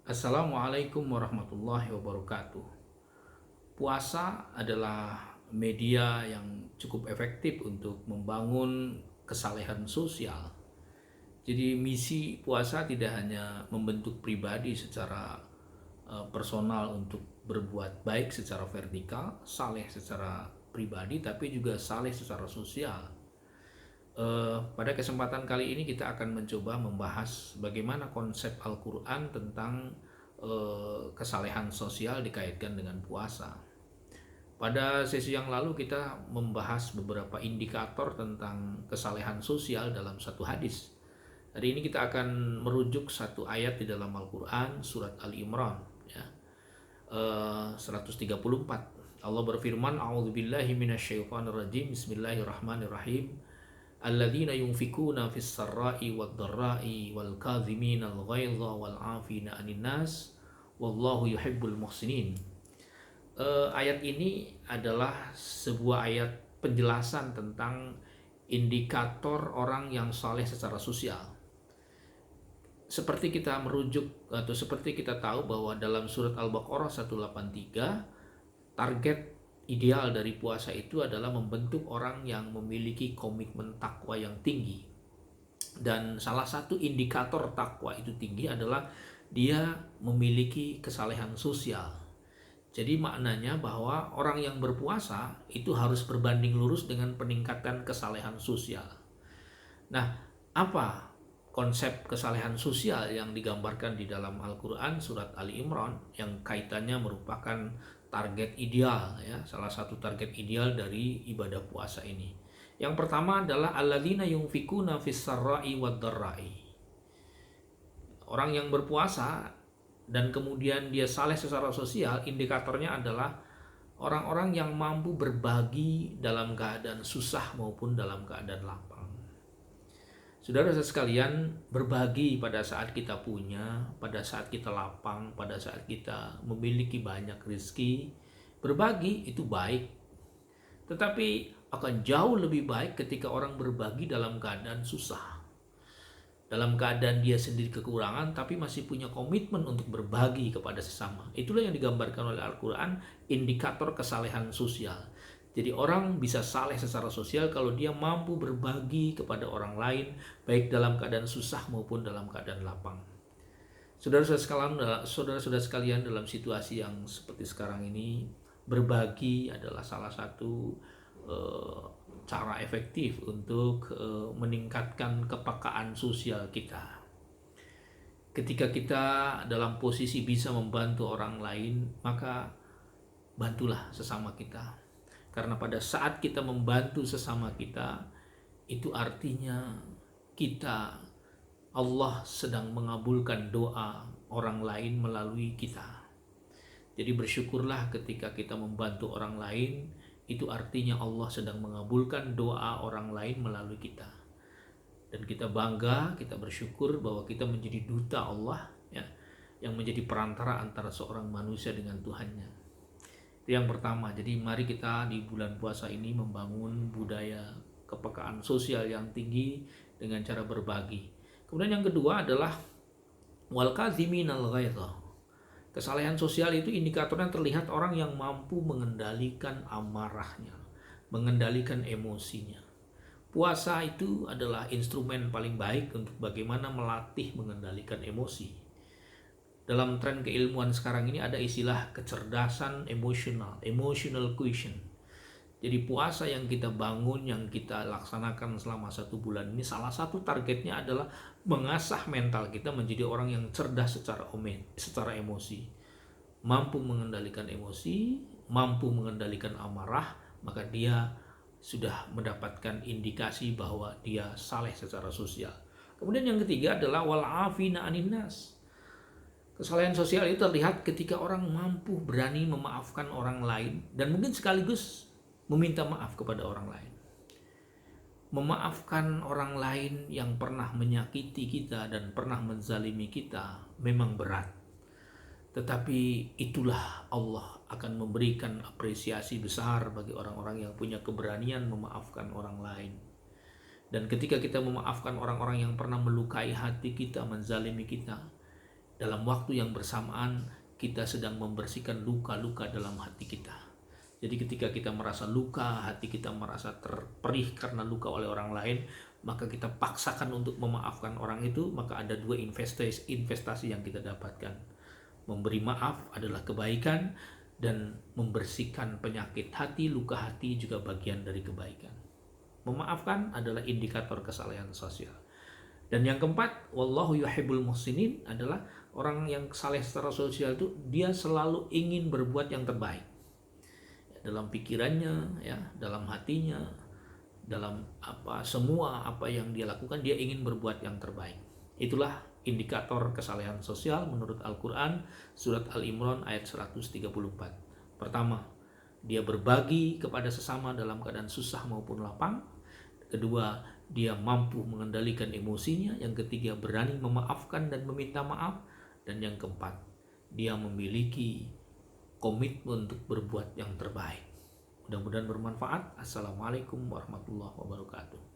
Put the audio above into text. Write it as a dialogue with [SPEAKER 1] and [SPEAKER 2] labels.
[SPEAKER 1] Assalamualaikum warahmatullahi wabarakatuh. Puasa adalah media yang cukup efektif untuk membangun kesalehan sosial. Jadi misi puasa tidak hanya membentuk pribadi secara personal untuk berbuat baik secara vertikal, saleh secara pribadi, tapi juga saleh secara sosial. Pada kesempatan kali ini kita akan mencoba membahas bagaimana konsep Al-Quran tentang kesalehan sosial dikaitkan dengan puasa. Pada sesi yang lalu kita membahas beberapa indikator tentang kesalehan sosial dalam satu hadis. Hari ini kita akan merujuk satu ayat di dalam Al-Quran, surat Ali Imran, ya, 134. Allah berfirman, A'udzubillahi minasyaitonirrajim, Bismillahirrahmanirrahim. Alladzina yunfikuna fis sarra'i wad dharra'i wal kadhiminal ghaidha wal 'afina 'anil nas wallahu yuhibbul muhsinin. Ayat ini adalah sebuah ayat penjelasan tentang indikator orang yang saleh secara sosial. Seperti kita merujuk atau seperti kita tahu bahwa dalam surat Al-Baqarah 183, target ideal dari puasa itu adalah membentuk orang yang memiliki komitmen takwa yang tinggi. Dan salah satu indikator takwa itu tinggi adalah dia memiliki kesalehan sosial. Jadi maknanya bahwa orang yang berpuasa itu harus berbanding lurus dengan peningkatan kesalehan sosial. Nah, apa konsep kesalehan sosial yang digambarkan di dalam Al-Quran surat Ali Imran yang kaitannya merupakan target ideal, ya, salah satu target ideal dari ibadah puasa ini. Yang pertama adalah alladzina yunfikuna fis sarra'i wad dharra'i. Orang yang berpuasa dan kemudian dia saleh secara sosial, indikatornya adalah orang-orang yang mampu berbagi dalam keadaan susah maupun dalam keadaan lapang. Saudara-saudara sekalian, berbagi pada saat kita punya, pada saat kita lapang, pada saat kita memiliki banyak rezeki, berbagi itu baik. Tetapi akan jauh lebih baik ketika orang berbagi dalam keadaan susah. Dalam keadaan dia sendiri kekurangan, tapi masih punya komitmen untuk berbagi kepada sesama. Itulah yang digambarkan oleh Al-Quran, indikator kesalehan sosial. Jadi orang bisa saleh secara sosial kalau dia mampu berbagi kepada orang lain, baik dalam keadaan susah maupun dalam keadaan lapang. Saudara-saudara sekalian, dalam situasi yang seperti sekarang ini, berbagi adalah salah satu cara efektif untuk meningkatkan kepekaan sosial kita. Ketika kita dalam posisi bisa membantu orang lain, maka bantulah sesama kita. Karena pada saat kita membantu sesama kita, itu artinya Allah sedang mengabulkan doa orang lain melalui kita. Jadi bersyukurlah ketika kita membantu orang lain, itu artinya Allah sedang mengabulkan doa orang lain melalui kita. Dan kita bangga, kita bersyukur bahwa kita menjadi duta Allah, ya, yang menjadi perantara antara seorang manusia dengan Tuhannya. Itu yang pertama. Jadi mari kita di bulan puasa ini membangun budaya kepekaan sosial yang tinggi dengan cara berbagi. Kemudian yang kedua adalah wal kadhiminal ghaidha. Kesalehan sosial itu indikatornya terlihat orang yang mampu mengendalikan amarahnya, mengendalikan emosinya. Puasa itu adalah instrumen paling baik untuk bagaimana melatih mengendalikan emosi. Dalam tren keilmuan sekarang ini ada istilah kecerdasan emosional, emotional quotient. Jadi puasa yang kita bangun, yang kita laksanakan selama 1 bulan ini, salah satu targetnya adalah mengasah mental kita menjadi orang yang cerdas secara emosi. Mampu mengendalikan emosi, mampu mengendalikan amarah, maka dia sudah mendapatkan indikasi bahwa dia saleh secara sosial. Kemudian yang ketiga adalah wal afina 'anil nas. Kesalehan sosial itu terlihat ketika orang mampu berani memaafkan orang lain dan mungkin sekaligus meminta maaf kepada orang lain. Memaafkan orang lain yang pernah menyakiti kita dan pernah menzalimi kita memang berat. Tetapi itulah Allah akan memberikan apresiasi besar bagi orang-orang yang punya keberanian memaafkan orang lain. Dan ketika kita memaafkan orang-orang yang pernah melukai hati kita, menzalimi kita, dalam waktu yang bersamaan kita sedang membersihkan luka-luka dalam hati kita. Jadi ketika kita merasa luka, hati kita merasa terperih karena luka oleh orang lain, maka kita paksakan untuk memaafkan orang itu, maka ada dua investasi yang kita dapatkan. Memberi maaf adalah kebaikan, dan membersihkan penyakit hati, luka hati juga bagian dari kebaikan. Memaafkan adalah indikator kesalehan sosial. Dan yang keempat, wallahu yuhibbul muhsinin, adalah orang yang saleh secara sosial itu dia selalu ingin berbuat yang terbaik. Dalam pikirannya, ya, dalam hatinya, dalam semua apa yang dia lakukan, dia ingin berbuat yang terbaik. Itulah indikator kesalehan sosial menurut Al-Quran, surat Al-Imran ayat 134. Pertama, dia berbagi kepada sesama dalam keadaan susah maupun lapang. Kedua, dia mampu mengendalikan emosinya. Yang ketiga, berani memaafkan dan meminta maaf. Dan yang keempat, dia memiliki komitmen untuk berbuat yang terbaik. Mudah-mudahan bermanfaat. Assalamualaikum warahmatullahi wabarakatuh.